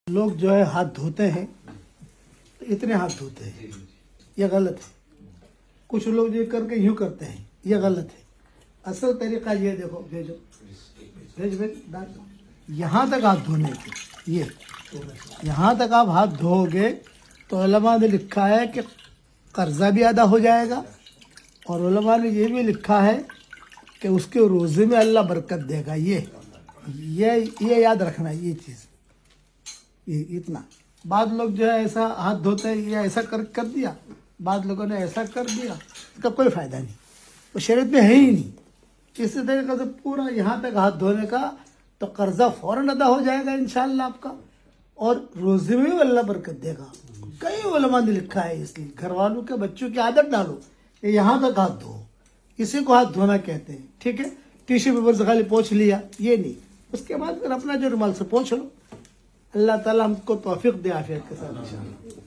لوگ جو ہے ہاتھ دھوتے ہیں تو اتنے ہاتھ دھوتے ہیں، یہ غلط ہے. کچھ لوگ یہ کر کے یوں کرتے ہیں، یہ غلط ہے. اصل طریقہ یہ دیکھو، بھیجو بھیج ڈال دو. یہاں تک ہاتھ دھونے کے، یہاں تک آپ ہاتھ دھو گے تو علماء نے لکھا ہے کہ قرضہ بھی ادا ہو جائے گا، اور علماء نے یہ بھی لکھا ہے کہ اس کے روزے میں اللہ برکت دے گا. یہ یاد رکھنا، یہ چیز، یہ اتنا. بعض لوگ جو ہے ایسا ہاتھ دھوتے ہیں، یہ ایسا کر دیا، بعض لوگوں نے ایسا کر دیا، اس کا کوئی فائدہ نہیں، وہ شریعت میں ہے ہی نہیں. اسی طریقے سے پورا یہاں تک ہاتھ دھونے کا تو قرضہ فوراً ادا ہو جائے گا انشاءاللہ آپ کا، اور روزے میں بھی اللہ برکت دے گا. کئی علماء نے لکھا ہے. اس لیے گھر والوں کے بچوں کی عادت ڈالو کہ یہاں تک ہاتھ دھو، اسی کو ہاتھ دھونا کہتے ہیں. ٹھیک ہے، ٹیشو پیپر سے خالی پوچھ لیا، یہ نہیں. اس کے بعد پھر اپنا جو رومال سے پوچھ لو. اللہ تعالیٰ ہم کو توفیق دے عافیت کے ساتھ انشاءاللہ.